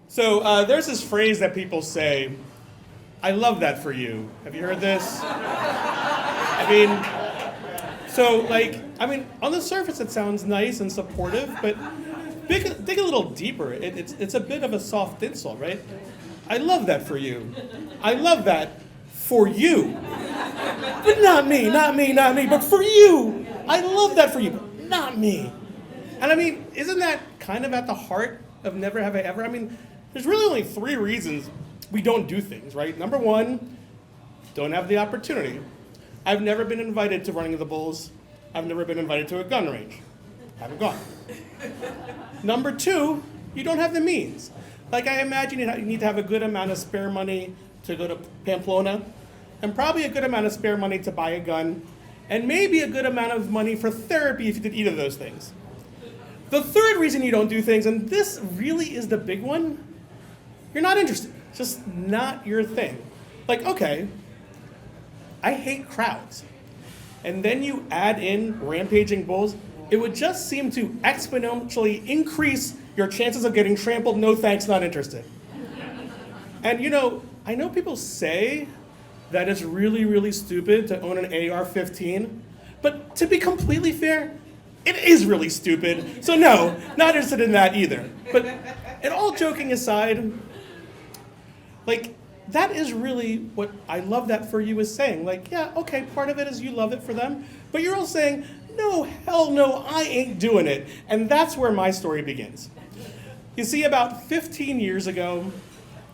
So there's this phrase that people say, I love that for you. Have you heard this? On the surface it sounds nice and supportive, but dig a little deeper. It's a bit of a soft insult, right? I love that for you. I love that for you. But not me, but for you. I love that for you, but not me. And isn't that kind of at the heart of Never Have I Ever? There's really only three reasons we don't do things, right? Number one, don't have the opportunity. I've never been invited to running of the bulls. I've never been invited to a gun range. Haven't gone. Number two, you don't have the means. I imagine you need to have a good amount of spare money to go to Pamplona, and probably a good amount of spare money to buy a gun, and maybe a good amount of money for therapy if you did either of those things. The third reason you don't do things, and this really is the big one, you're not interested. It's just not your thing. Okay, I hate crowds. And then you add in rampaging bulls, it would just seem to exponentially increase your chances of getting trampled. No thanks, not interested. And I know people say that it's really, really stupid to own an AR-15, but to be completely fair, it is really stupid. So no, not interested in that either. But and all joking aside, that is really what I love that for you is saying. Yeah, okay, part of it is you love it for them, but you're all saying, no, hell no, I ain't doing it. And that's where my story begins. You see, about 15 years ago,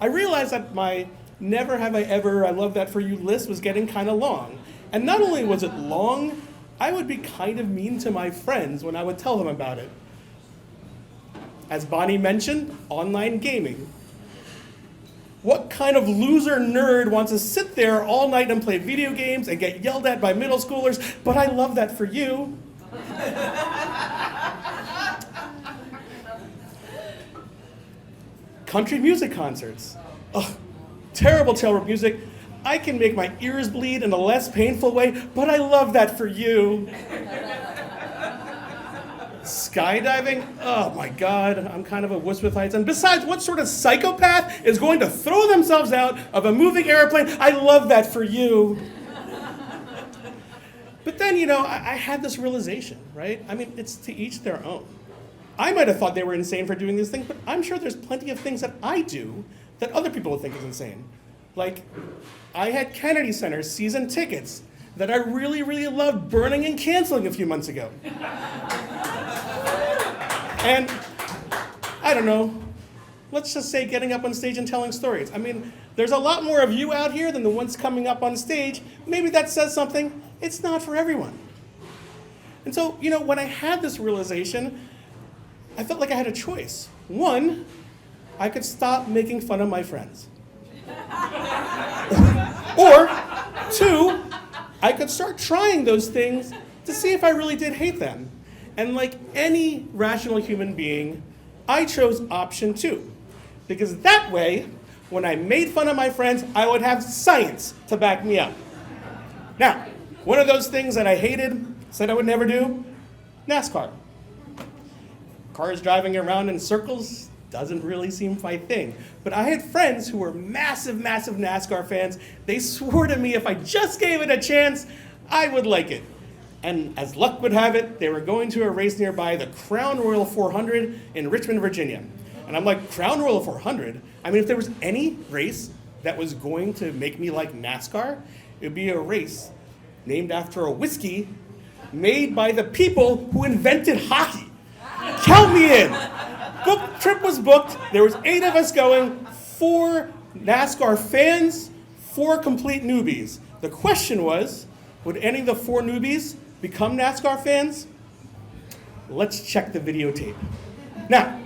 I realized that my Never Have I Ever, I love that for you list was getting kind of long. And not only was it long, I would be kind of mean to my friends when I would tell them about it. As Bonnie mentioned, online gaming. What kind of loser nerd wants to sit there all night and play video games and get yelled at by middle schoolers? But I love that for you. Country music concerts. Ugh, terrible music. I can make my ears bleed in a less painful way, but I love that for you. Skydiving? Oh my God, I'm kind of a wuss with heights. And besides, what sort of psychopath is going to throw themselves out of a moving airplane? I love that for you. But then, I had this realization, right? It's to each their own. I might have thought they were insane for doing these things, but I'm sure there's plenty of things that I do that other people would think is insane. I had Kennedy Center season tickets that I really, really loved burning and canceling a few months ago. And I don't know, let's just say getting up on stage and telling stories. There's a lot more of you out here than the ones coming up on stage. Maybe that says something. It's not for everyone. And so, when I had this realization, I felt like I had a choice. One, I could stop making fun of my friends. Or two, I could start trying those things to see if I really did hate them. And like any rational human being, I chose option two. Because that way, when I made fun of my friends, I would have science to back me up. Now, one of those things that I hated, said I would never do, NASCAR. Cars driving around in circles doesn't really seem my thing. But I had friends who were massive, massive NASCAR fans. They swore to me if I just gave it a chance, I would like it. And as luck would have it, they were going to a race nearby, the Crown Royal 400 in Richmond, Virginia. And I'm like, Crown Royal 400? If there was any race that was going to make me like NASCAR, it would be a race named after a whiskey made by the people who invented hockey. Count me in. Trip was booked. There was 8 of us going, 4 NASCAR fans, 4 complete newbies. The question was, would any of the 4 newbies become NASCAR fans? Let's check the videotape. Now,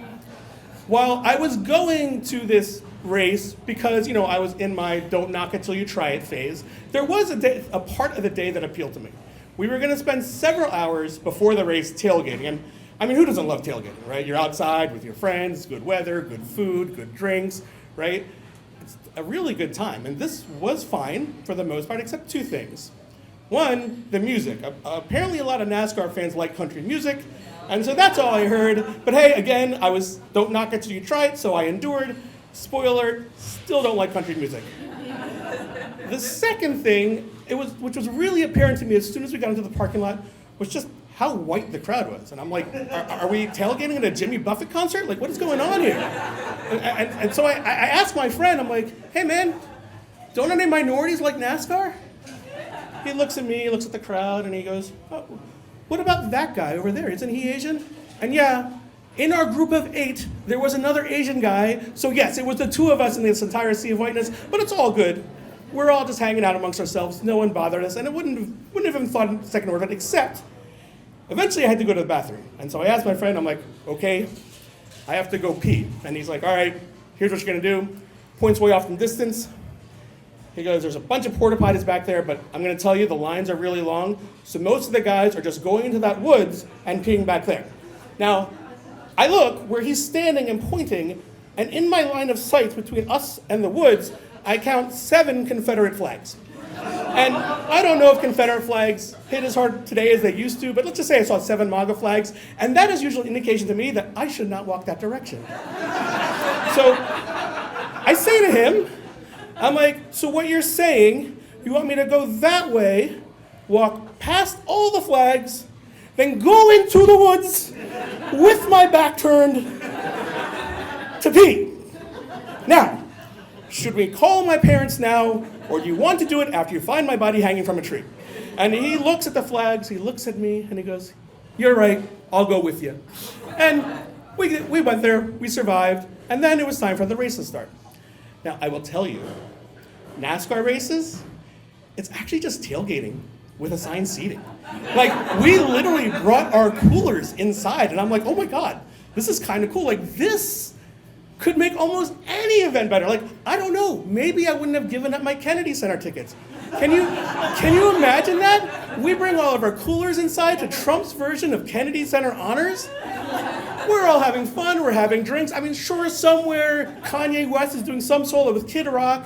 while I was going to this race because, I was in my don't knock it till you try it phase, there was a part of the day that appealed to me. We were going to spend several hours before the race tailgating. And who doesn't love tailgating, right? You're outside with your friends, good weather, good food, good drinks, right? It's a really good time. And this was fine for the most part, except 2 things. One, the music. Apparently a lot of NASCAR fans like country music, and so that's all I heard. But hey, again, I was don't knock it till you try it, so I endured. Spoiler, still don't like country music. The second thing, which was really apparent to me as soon as we got into the parking lot, was just how white the crowd was. And I'm like, are we tailgating at a Jimmy Buffett concert? Like, what is going on here? And so I asked my friend, I'm like, hey man, don't any minorities like NASCAR? He looks at me, he looks at the crowd, and he goes, oh, what about that guy over there? Isn't he Asian? And yeah, in our group of 8, there was another Asian guy. So yes, it was the 2 of us in this entire sea of whiteness, but it's all good. We're all just hanging out amongst ourselves. No one bothered us, and it wouldn't have even thought a second order of it, except eventually I had to go to the bathroom. And so I asked my friend, I'm like, okay, I have to go pee. And he's like, all right, here's what you're gonna do. Points way off in the distance. He goes, there's a bunch of porta potties back there, but I'm gonna tell you the lines are really long, so most of the guys are just going into that woods and peeing back there. Now, I look where he's standing and pointing, and in my line of sight between us and the woods, I count 7 Confederate flags. And I don't know if Confederate flags hit as hard today as they used to, but let's just say I saw 7 MAGA flags, and that is usually an indication to me that I should not walk that direction. So I say to him, I'm like, so what you're saying, you want me to go that way, walk past all the flags, then go into the woods with my back turned to pee. Now, should we call my parents now, or do you want to do it after you find my body hanging from a tree? And he looks at the flags, he looks at me, and he goes, you're right, I'll go with you. And we went there, we survived, and then it was time for the race to start. Now, I will tell you, NASCAR races, it's actually just tailgating with assigned seating. Like, we literally brought our coolers inside, and I'm like, oh my God, this is kind of cool. Like, this could make almost any event better. Like, I don't know, maybe I wouldn't have given up my Kennedy Center tickets. Can you imagine that? We bring all of our coolers inside to Trump's version of Kennedy Center honors. We're all having fun, we're having drinks. I mean, sure, somewhere Kanye West is doing some solo with Kid Rock.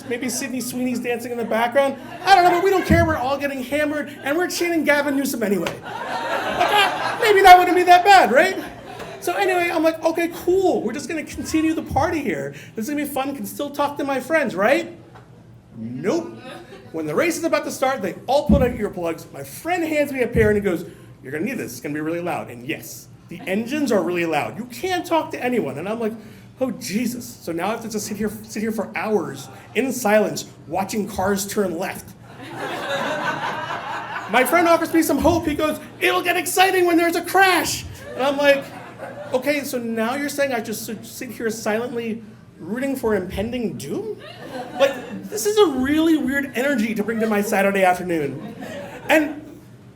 Maybe Sydney Sweeney's dancing in the background. I don't know, but we don't care. We're all getting hammered, and we're chanting Gavin Newsom anyway. Like, maybe that wouldn't be that bad, right? So anyway, I'm like, okay, cool. We're just going to continue the party here. This is going to be fun. Can still talk to my friends, right? Nope. When the race is about to start, they all put on earplugs. My friend hands me a pair, and he goes, you're going to need this. It's going to be really loud. And yes, the engines are really loud. You can't talk to anyone. And I'm like, oh, Jesus. So now I have to just sit here for hours in silence watching cars turn left. My friend offers me some hope. He goes, it'll get exciting when there's a crash. And I'm like, okay, so now you're saying I just should sit here silently rooting for impending doom? Like, this is a really weird energy to bring to my Saturday afternoon. And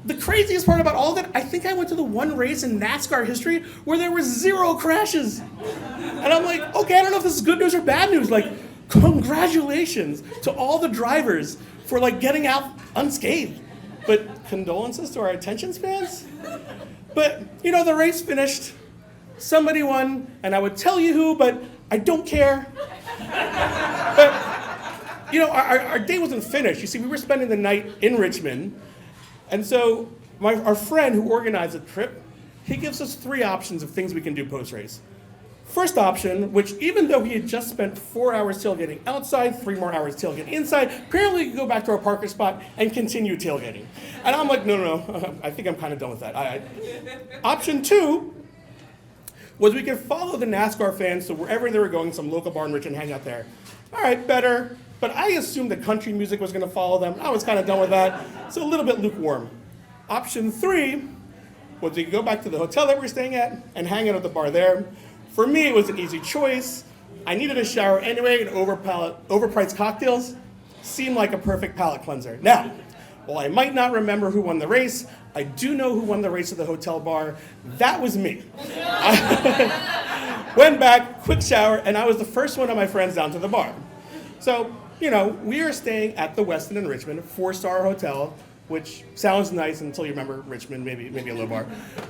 the craziest part about all of it, I think I went to the one race in NASCAR history where there were 0 crashes. And I'm like, okay, I don't know if this is good news or bad news. Like, congratulations to all the drivers for like getting out unscathed. But condolences to our attention spans. But, you know, the race finished. Somebody won, and I would tell you who, but I don't care. But, you know, our day wasn't finished. You see, we were spending the night in Richmond. And so our friend who organized the trip, he gives us 3 options of things we can do post-race. First option, which even though he had just spent 4 hours tailgating outside, 3 more hours tailgating inside, apparently he could go back to our parking spot and continue tailgating. And I'm like, no, I think I'm kind of done with that. Option 2 was we could follow the NASCAR fans to wherever they were going, some local bar in Richmond, hang out there. All right, better. But I assumed that country music was going to follow them. I was kind of done with that. So a little bit lukewarm. Option 3 was we could go back to the hotel that we were staying at and hang out at the bar there. For me, it was an easy choice. I needed a shower anyway, and overpriced cocktails seemed like a perfect palate cleanser. Now, while I might not remember who won the race, I do know who won the race at the hotel bar. That was me. I went back, quick shower, and I was the first one of my friends down to the bar. So, you know, we are staying at the Westin in Richmond, a 4-star hotel, which sounds nice until you remember Richmond, maybe a low bar.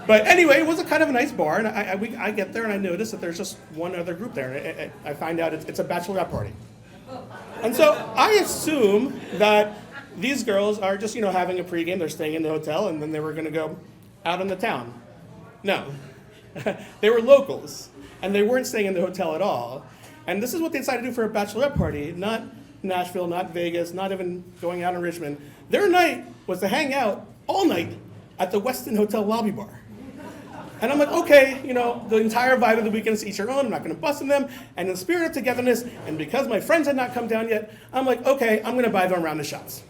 But anyway, it was a kind of a nice bar, and I get there and I notice that there's just one other group there. And I find out it's a bachelorette party. And so I assume that these girls are just, you know, having a pregame, they're staying in the hotel, and then they were gonna go out in the town. No, they were locals, and they weren't staying in the hotel at all. And this is what they decided to do for a bachelorette party, not Nashville, not Vegas, not even going out in Richmond. Their night was to hang out all night at the Westin Hotel lobby bar. And I'm like, okay, the entire vibe of the weekend is each your own. I'm not going to bust in them. And in the spirit of togetherness, and because my friends had not come down yet, I'm like, okay, I'm going to buy them a round of shots.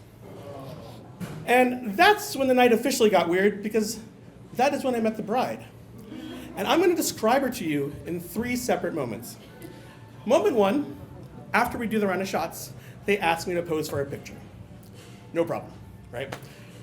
And that's when the night officially got weird, because that is when I met the bride. And I'm going to describe her to you in 3 separate moments. Moment 1, after we do the round of shots, they ask me to pose for a picture. No problem, right?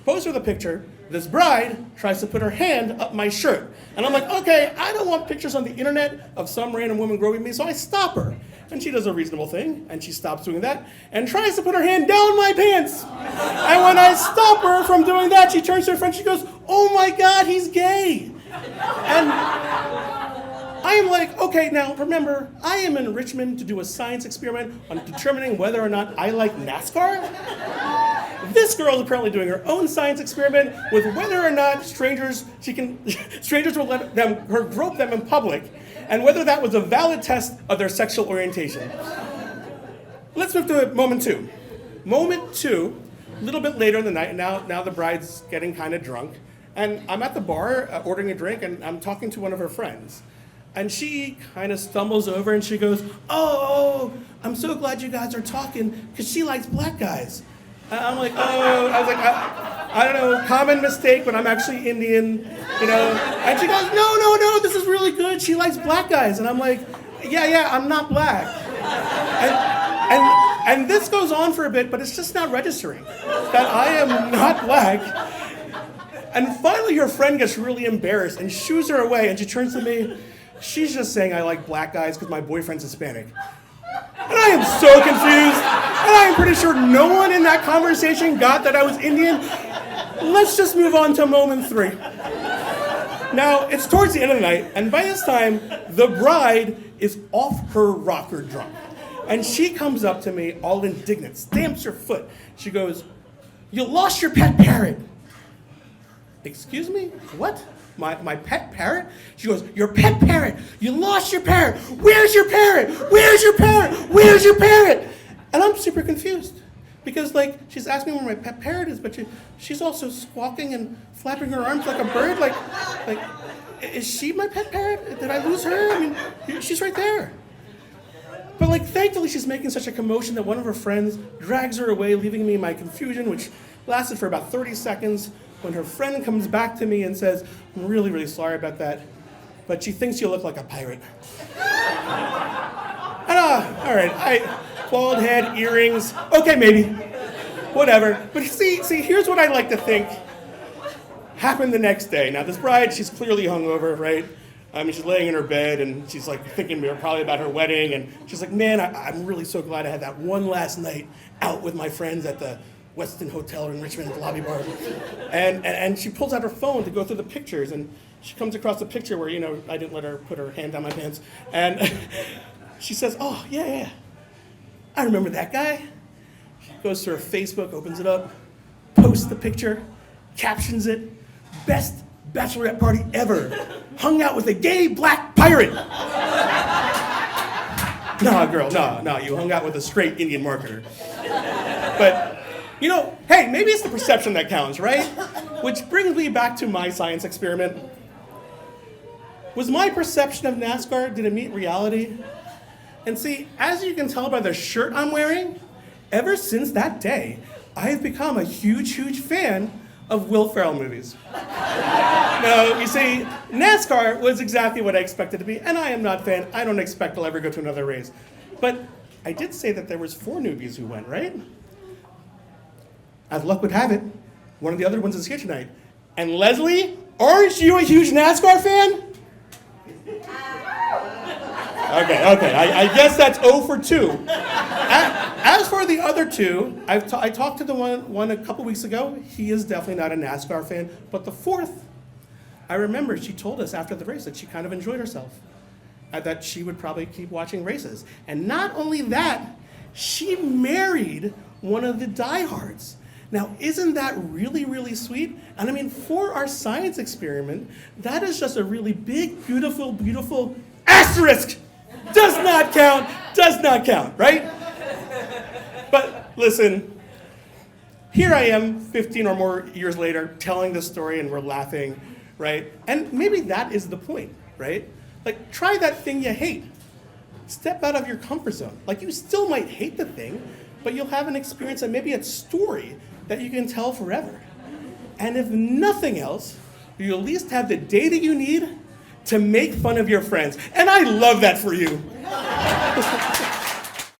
Pose for the picture. This bride tries to put her hand up my shirt. And I'm like, okay, I don't want pictures on the internet of some random woman groping me, so I stop her. And she does a reasonable thing, and she stops doing that, and tries to put her hand down my pants. And when I stop her from doing that, she turns to her friend, she goes, oh my God, he's gay. And I am like, okay, now remember, I am in Richmond to do a science experiment on determining whether or not I like NASCAR. This girl is apparently doing her own science experiment with whether or not strangers will let her grope them in public, and whether that was a valid test of their sexual orientation. Let's move to moment 2. Moment 2, a little bit later in the night, now the bride's getting kind of drunk, and I'm at the bar ordering a drink, and I'm talking to one of her friends. And she kind of stumbles over and she goes, oh, I'm so glad you guys are talking, because she likes black guys. And I'm like, oh, I was like, I don't know, common mistake, but I'm actually Indian, And she goes, no, this is really good. She likes black guys. And I'm like, yeah, I'm not black. And this goes on for a bit, but it's just not registering that I am not black. And finally her friend gets really embarrassed and shoos her away, and she turns to me. She's just saying I like black guys because my boyfriend's Hispanic. And I am so confused. And I am pretty sure no one in that conversation got that I was Indian. Let's just move on to moment 3. Now, it's towards the end of the night, and by this time, the bride is off her rocker drunk. And she comes up to me all indignant, stamps her foot. She goes, you lost your pet parrot. Excuse me? What? My pet parrot? She goes, your pet parrot. You lost your parrot. Where's your parrot? Where's your parrot? Where's your parrot? And I'm super confused because she's asking me where my pet parrot is, but she's also squawking and flapping her arms like a bird. Like, is she my pet parrot? Did I lose her? I mean, she's right there. But thankfully she's making such a commotion that one of her friends drags her away, leaving me in my confusion, which lasted for about 30 seconds. When her friend comes back to me and says, I'm really, really sorry about that, but she thinks you look like a pirate. And all right, bald head, earrings, okay, maybe, whatever. But see, here's what I like to think happened the next day. Now, this bride, she's clearly hungover, right? I mean, she's laying in her bed, and she's thinking probably about her wedding, and she's like, man, I'm really so glad I had that one last night out with my friends at the Westin Hotel in Richmond lobby bar. And she pulls out her phone to go through the pictures, and she comes across a picture where, I didn't let her put her hand down my pants. And she says, oh, yeah, I remember that guy. She goes to her Facebook, opens it up, posts the picture, captions it, best bachelorette party ever. Hung out with a gay black pirate. Nah, girl, no, you hung out with a straight Indian marketer. But hey, maybe it's the perception that counts, right? Which brings me back to my science experiment. Was my perception of NASCAR, did it meet reality? And see, as you can tell by the shirt I'm wearing, ever since that day, I have become a huge, huge fan of Will Ferrell movies. No, you see, NASCAR was exactly what I expected to be, and I am not a fan. I don't expect I'll ever go to another race. But I did say that there was 4 newbies who went, right? As luck would have it, one of the other ones is here tonight. And Leslie, aren't you a huge NASCAR fan? Okay, I guess that's 0 for 2. As for the other 2, I talked to the one a couple weeks ago. He is definitely not a NASCAR fan. But the 4th, I remember she told us after the race that she kind of enjoyed herself. That she would probably keep watching races. And not only that, she married one of the diehards. Now, isn't that really, really sweet? And I mean, for our science experiment, that is just a really big, beautiful, beautiful asterisk. Does not count. Does not count, right? But listen, here I am 15 or more years later telling this story and we're laughing, right? And maybe that is the point, right? Like, try that thing you hate. Step out of your comfort zone. Like, you still might hate the thing, but you'll have an experience and maybe a story that you can tell forever. And if nothing else, you'll at least have the data you need to make fun of your friends. And I love that for you.